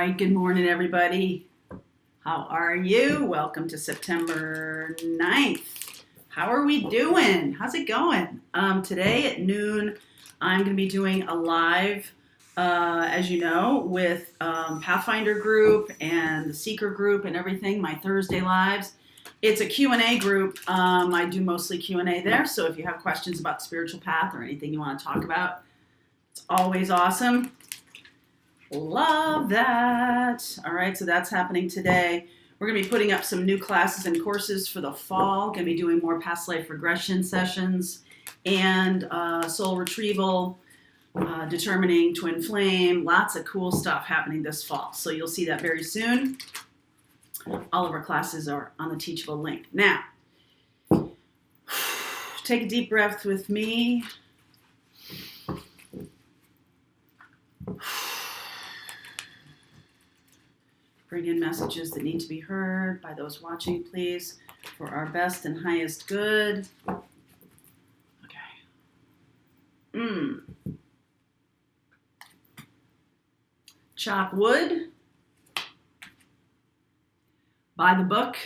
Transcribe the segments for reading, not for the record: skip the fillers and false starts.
right, good morning, everybody. How are you? Welcome to September 9th. How are we doing? How's it going? Today at noon, I'm going to be doing a live, as you know, with Pathfinder group and the Seeker group and everything, my Thursday lives. It's a Q&A group. I do mostly Q&A there, so if you have questions about the spiritual path or anything you want to talk about, it's always awesome. Love that. All right, so that's happening today. We're going to be putting up some new classes and courses for the fall. Going to be doing more past life regression sessions and soul retrieval, determining twin flame. Lots of cool stuff happening this fall. So you'll see that very soon. All of our classes are on the Teachable link. Now, take a deep breath with me. Bring in messages that need to be heard by those watching, please, for our best and highest good. Okay. Chop wood. Buy the book.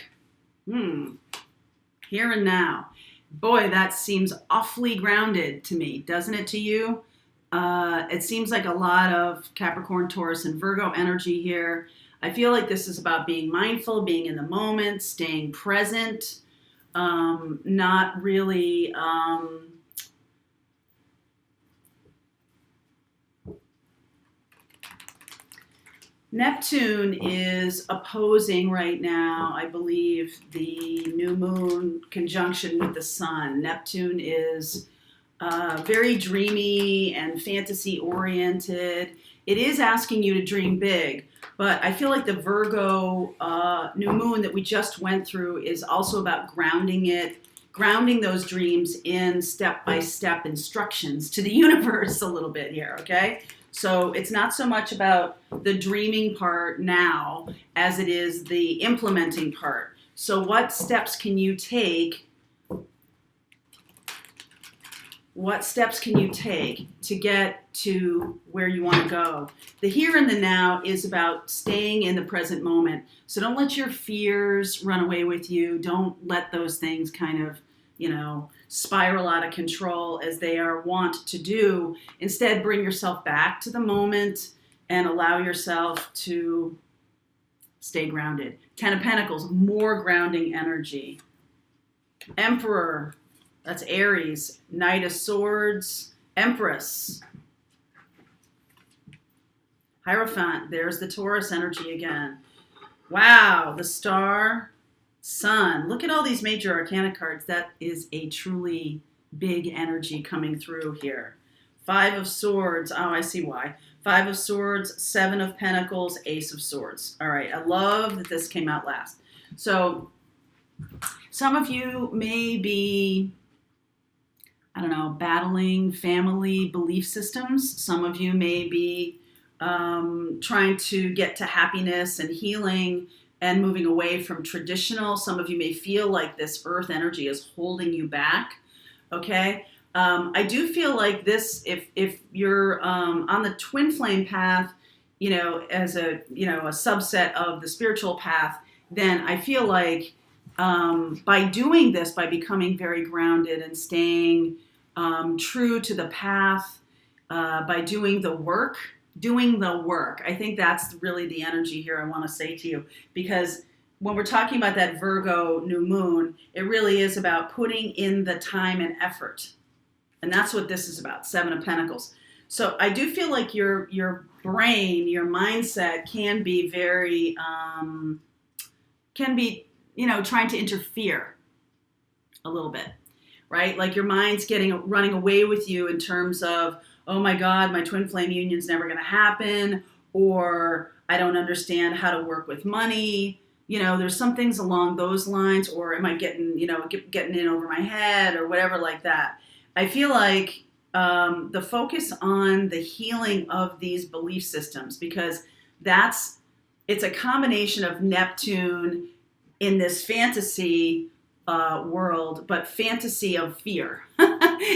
Here and now. Boy, that seems awfully grounded to me, doesn't it to you? It seems like a lot of Capricorn, Taurus, and Virgo energy here. I feel like this is about being mindful, being in the moment, staying present, not really Neptune is opposing right now, I believe, the new moon conjunction with the sun. Neptune is very dreamy and fantasy oriented. It is asking you to dream big. But I feel like the Virgo new moon that we just went through is also about grounding those dreams in step-by-step instructions to the universe a little bit here, okay? So it's not so much about the dreaming part now as it is the implementing part. So what steps can you take? What steps can you take to get to where you want to go? The here and the now is about staying in the present moment. So don't let your fears run away with you. Don't let those things kind of, spiral out of control as they are wont to do. Instead, bring yourself back to the moment and allow yourself to stay grounded. Ten of Pentacles, more grounding energy. Emperor. That's Aries. Knight of Swords. Empress. Hierophant. There's the Taurus energy again. Wow. The Star. Sun. Look at all these major arcana cards. That is a truly big energy coming through here. Five of Swords. Oh, I see why. Five of Swords. Seven of Pentacles. Ace of Swords. All right. I love that this came out last. So some of you may be, battling family belief systems. Some of you may be trying to get to happiness and healing and moving away from traditional. Some of you may feel like this earth energy is holding you back, okay? I do feel like this, if you're on the twin flame path, as a subset of the spiritual path, then I feel like by doing this, by becoming very grounded and staying true to the path, by doing the work, I think that's really the energy here I want to say to you. Because when we're talking about that Virgo new moon, it really is about putting in the time and effort. And that's what this is about, Seven of Pentacles. So I do feel like your brain, your mindset can be very, trying to interfere a little bit, right? Like your mind's running away with you in terms of, oh my God, my twin flame union's never going to happen, or I don't understand how to work with money. There's some things along those lines, or am I getting in over my head or whatever like that. I feel like the focus on the healing of these belief systems, because it's a combination of Neptune in this fantasy world, but fantasy of fear,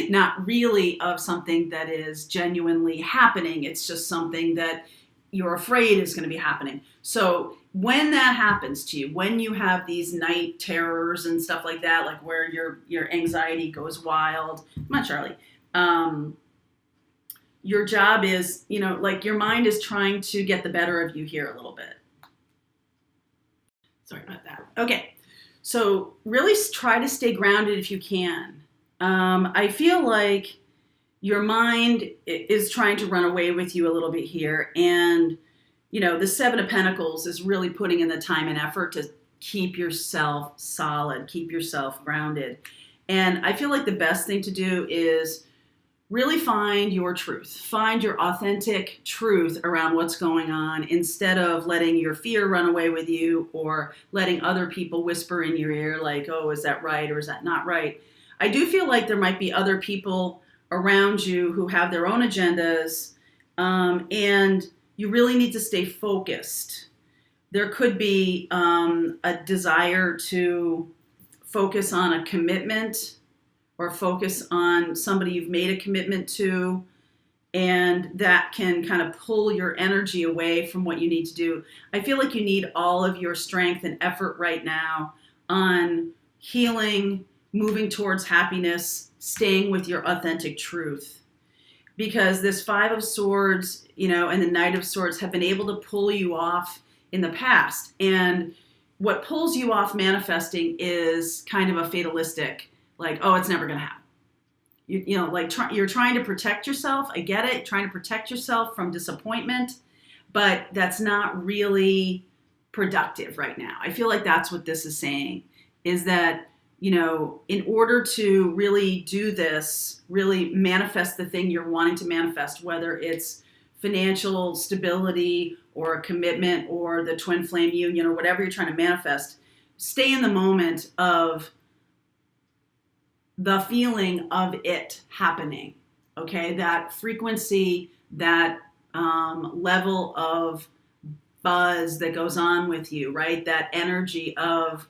not really of something that is genuinely happening. It's just something that you're afraid is going to be happening. So when that happens to you, when you have these night terrors and stuff like that, like where your anxiety goes wild, come on, Charlie. Your job is, like your mind is trying to get the better of you here a little bit. Sorry about that. Okay. So really try to stay grounded if you can. I feel like your mind is trying to run away with you a little bit here. And, the Seven of Pentacles is really putting in the time and effort to keep yourself solid, keep yourself grounded. And I feel like the best thing to do is really find your truth, find your authentic truth around what's going on instead of letting your fear run away with you or letting other people whisper in your ear like, oh, is that right or is that not right? I do feel like there might be other people around you who have their own agendas, and you really need to stay focused. There could be a desire to focus on a commitment or focus on somebody you've made a commitment to, and that can kind of pull your energy away from what you need to do. I feel like you need all of your strength and effort right now on healing, moving towards happiness, staying with your authentic truth. Because this Five of Swords, and the Knight of Swords have been able to pull you off in the past. And what pulls you off manifesting is kind of a fatalistic, like, oh, it's never going to happen. You're trying to protect yourself. I get it. Trying to protect yourself from disappointment, but that's not really productive right now. I feel like that's what this is saying, is that, in order to really do this, really manifest the thing you're wanting to manifest, whether it's financial stability or a commitment or the twin flame union or whatever you're trying to manifest, stay in the moment of the feeling of it happening, okay? That frequency, that level of buzz that goes on with you, right? That energy of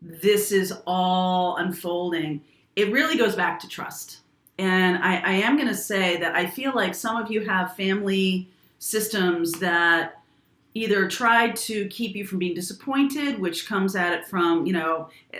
this is all unfolding. It really goes back to trust. And I am going to say that I feel like some of you have family systems that either tried to keep you from being disappointed, which comes at it from,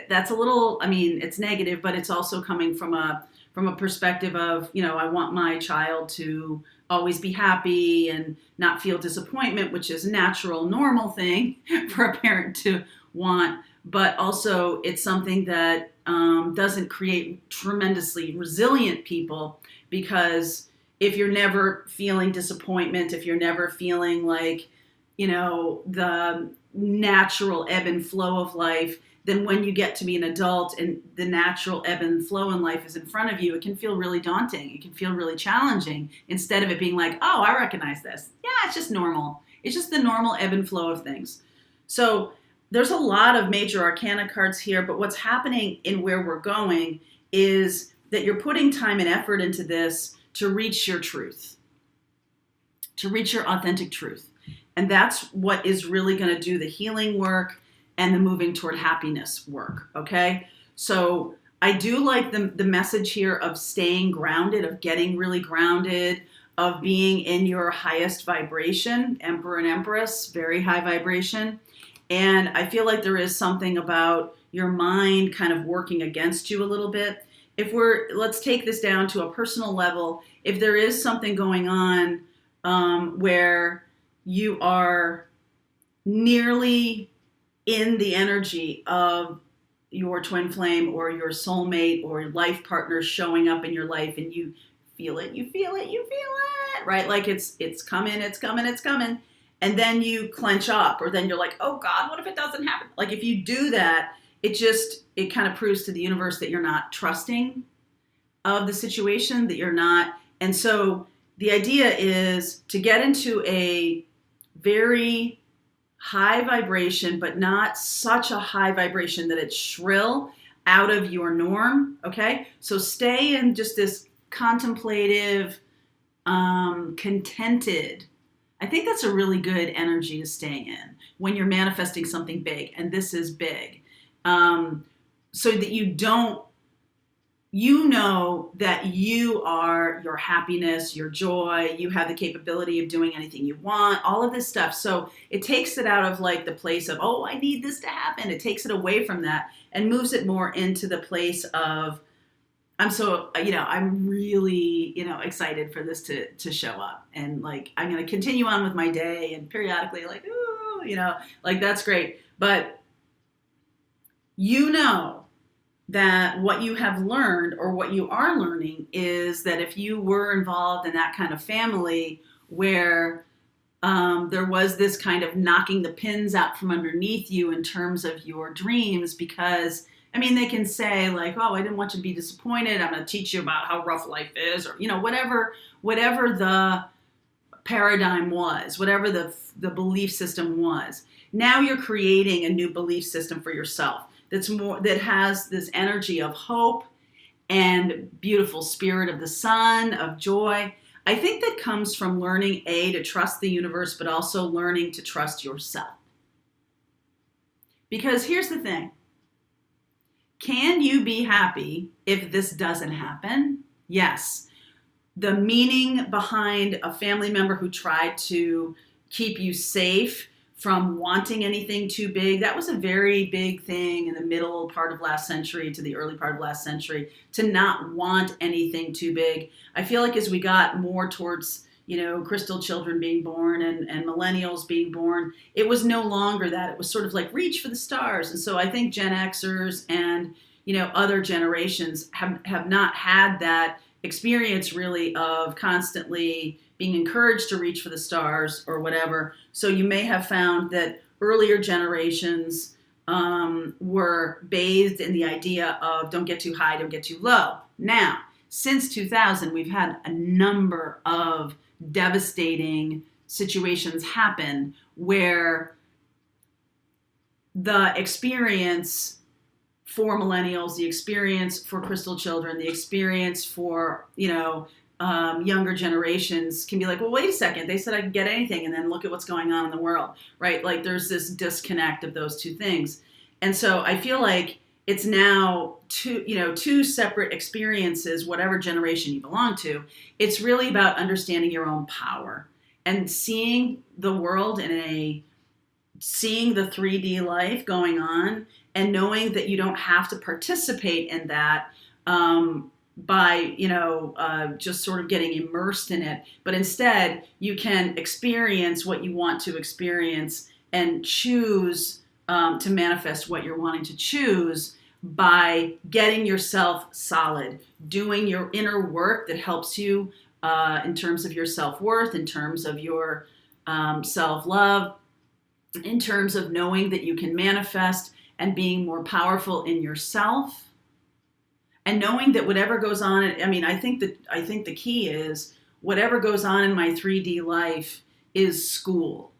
that's a little, it's negative, but it's also coming from a perspective of, I want my child to always be happy and not feel disappointment, which is a natural, normal thing for a parent to want. But also it's something that doesn't create tremendously resilient people, because if you're never feeling disappointment, if you're never feeling like, the natural ebb and flow of life, then when you get to be an adult and the natural ebb and flow in life is in front of you, it can feel really daunting. It can feel really challenging, instead of it being like, oh, I recognize this. Yeah, it's just normal. It's just the normal ebb and flow of things. So there's a lot of major arcana cards here, but what's happening in where we're going is that you're putting time and effort into this to reach your truth, to reach your authentic truth. And that's what is really going to do the healing work and the moving toward happiness work, okay? So I do like the message here of staying grounded, of getting really grounded, of being in your highest vibration, Emperor and Empress, very high vibration. And I feel like there is something about your mind kind of working against you a little bit. Let's take this down to a personal level. If there is something going on where you are nearly in the energy of your twin flame or your soulmate or life partner showing up in your life, and you feel it, right? Like it's coming. And then you clench up, or then you're like, oh God, what if it doesn't happen? Like if you do that, it kind of proves to the universe that you're not trusting of the situation, that you're not. And so the idea is to get into a very high vibration, but not such a high vibration that it's shrill out of your norm, okay? So stay in just this contemplative, contented. I think that's a really good energy to stay in when you're manifesting something big, and this is big. So that you don't you know that you are your happiness, your joy, you have the capability of doing anything you want, all of this stuff. So it takes it out of like the place of, oh, I need this to happen. It takes it away from that and moves it more into the place of, I'm really, excited for this to show up. And like, I'm going to continue on with my day and periodically like, ooh, like that's great. But you know, that what you have learned or what you are learning is that if you were involved in that kind of family where there was this kind of knocking the pins out from underneath you in terms of your dreams, because I mean, they can say like, oh, I didn't want you to be disappointed. I'm going to teach you about how rough life is, or, whatever the paradigm was, whatever the belief system was. Now you're creating a new belief system for yourself that has this energy of hope and beautiful spirit of the sun, of joy. I think that comes from learning to trust the universe, but also learning to trust yourself. Because here's the thing. Can you be happy if this doesn't happen? Yes. The meaning behind a family member who tried to keep you safe from wanting anything too big. That was a very big thing in the middle part of last century to the early part of last century, to not want anything too big. I feel like as we got more towards, crystal children being born and millennials being born, it was no longer that. It was sort of like reach for the stars. And so I think Gen Xers and, other generations have not had that experience really of constantly being encouraged to reach for the stars or whatever. So you may have found that earlier generations were bathed in the idea of don't get too high, don't get too low. Now, since 2000, we've had a number of devastating situations happen where the experience for millennials, the experience for crystal children, the experience for, younger generations can be like, well, wait a second, they said I could get anything, and then look at what's going on in the world, right? Like there's this disconnect of those two things. And so I feel like it's now two separate experiences, whatever generation you belong to. It's really about understanding your own power and seeing the world seeing the 3D life going on and knowing that you don't have to participate in that by, just sort of getting immersed in it. But instead, you can experience what you want to experience and choose to manifest what you're wanting to choose by getting yourself solid, doing your inner work that helps you in terms of your self-worth, in terms of your self-love, in terms of knowing that you can manifest and being more powerful in yourself, and knowing that whatever goes on, I think the key is whatever goes on in my 3D life is school.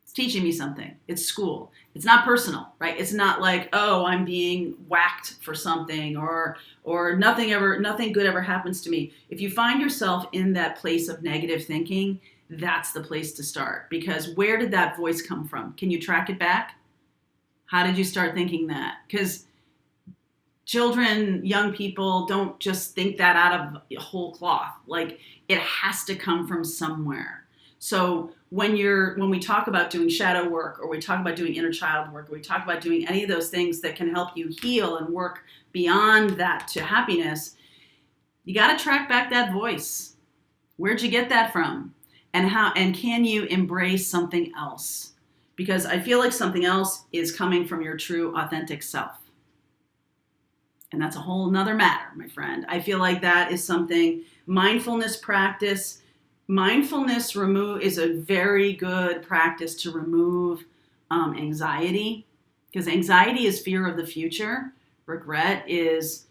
It's teaching me something. It's school. It's not personal, right? It's not like, oh, I'm being whacked for something or nothing good ever happens to me. If you find yourself in that place of negative thinking, that's the place to start, because where did that voice come from? Can you track it back? How did you start thinking that? Because children, young people don't just think that out of whole cloth. Like it has to come from somewhere. So when we talk about doing shadow work, or we talk about doing inner child work, or we talk about doing any of those things that can help you heal and work beyond that to happiness, you got to track back that voice. Where'd you get that from? And can you embrace something else? Because I feel like something else is coming from your true authentic self. And that's a whole nother matter, my friend. I feel like that is something, mindfulness practice. Mindfulness is a very good practice to remove anxiety, because anxiety is fear of the future. Regret is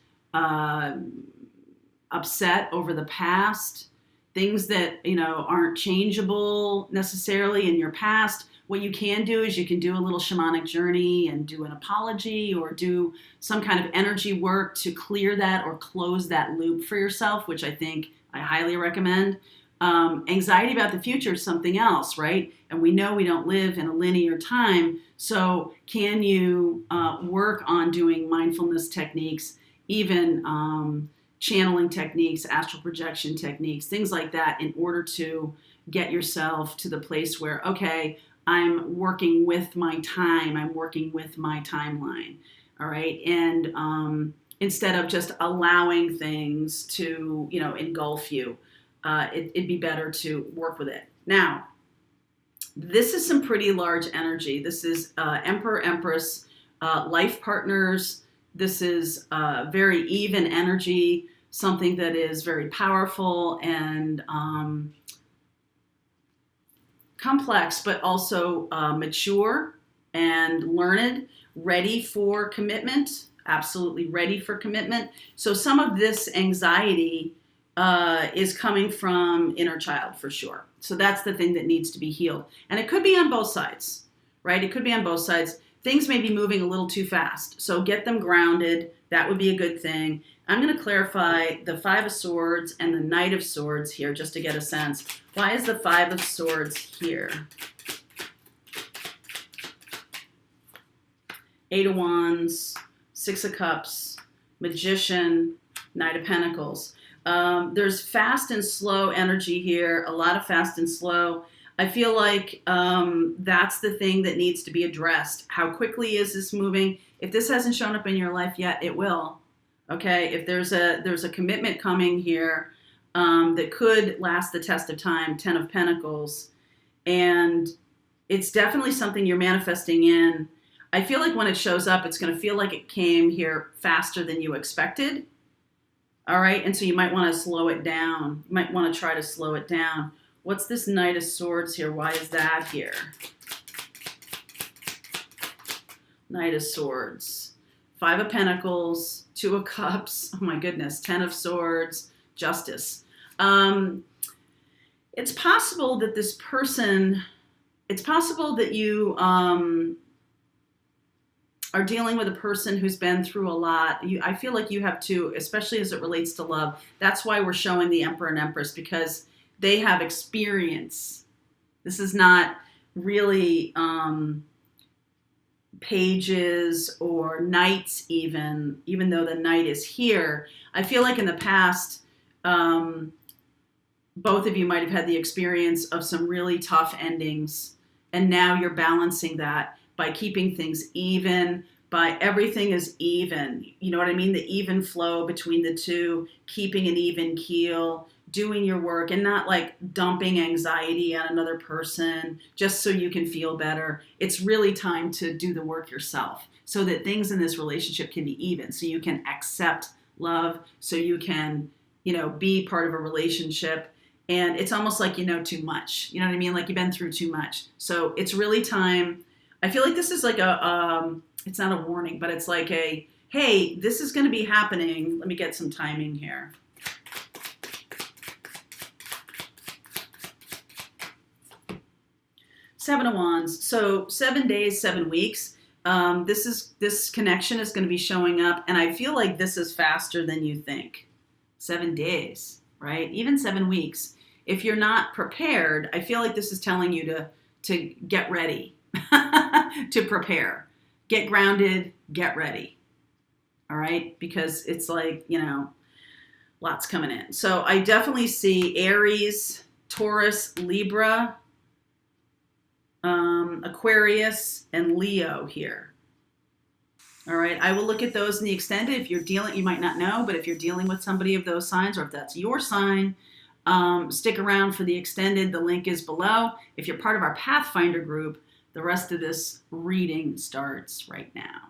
upset over the past. Things that, aren't changeable necessarily in your past. What you can do is you can do a little shamanic journey and do an apology or do some kind of energy work to clear that or close that loop for yourself, which I think I highly recommend. Anxiety about the future is something else, right? And we know we don't live in a linear time. So can you work on doing mindfulness techniques, even channeling techniques, astral projection techniques, things like that, in order to get yourself to the place where, okay, I'm working with my time, I'm working with my timeline, all right? And instead of just allowing things to, engulf you, it'd be better to work with it. Now, this is some pretty large energy. This is Emperor, Empress, life partners. This is very even energy, something that is very powerful and complex, but also mature and learned, ready for commitment, absolutely ready for commitment. So some of this anxiety is coming from inner child for sure. So that's the thing that needs to be healed. And it could be on both sides, right? It could be on both sides. Things may be moving a little too fast. So get them grounded. That would be a good thing. I'm going to clarify the Five of Swords and the Knight of Swords here just to get a sense. Why is the Five of Swords here? Eight of Wands, Six of Cups, Magician, Knight of Pentacles. There's fast and slow energy here, a lot of fast and slow. I feel like that's the thing that needs to be addressed. How quickly is this moving? If this hasn't shown up in your life yet, it will. Okay, if there's a commitment coming here that could last the test of time, Ten of Pentacles, and it's definitely something you're manifesting in. I feel like when it shows up, it's going to feel like it came here faster than you expected. All right, and so you might want to slow it down. You might want to try to slow it down. What's this Knight of Swords here? Why is that here? Knight of Swords. Five of Pentacles, Two of Cups. Oh my goodness, Ten of Swords, Justice. It's possible that this person, it's possible that you are dealing with a person who's been through a lot. I feel like you have too, especially as it relates to love. That's why we're showing the Emperor and Empress, because they have experience. This is not really pages or knights even though the knight is here. I feel like in the past, both of you might have had the experience of some really tough endings, and now you're balancing that by keeping things even, by everything is even. You know what I mean? The even flow between the two, keeping an even keel, doing your work, and not like dumping anxiety on another person just so you can feel better. It's really time to do the work yourself so that things in this relationship can be even, so you can accept love, so you can, be part of a relationship. And it's almost like you know too much. You know what I mean? Like you've been through too much. So it's really time. I feel like this is like it's not a warning, but it's like hey, this is going to be happening. Let me get some timing here. Seven of Wands. So 7 days, 7 weeks. This connection is going to be showing up, and I feel like this is faster than you think. 7 days, right? Even 7 weeks. If you're not prepared, I feel like this is telling you to get ready, to prepare, get grounded, get ready. All right, because it's like lots coming in. So I definitely see Aries, Taurus, Libra, Aquarius, and Leo here. All right, I will look at those in the extended. If you're dealing, you might not know, but if you're dealing with somebody of those signs, or if that's your sign, stick around for the extended. The link is below. If you're part of our Pathfinder group, the rest of this reading starts right now.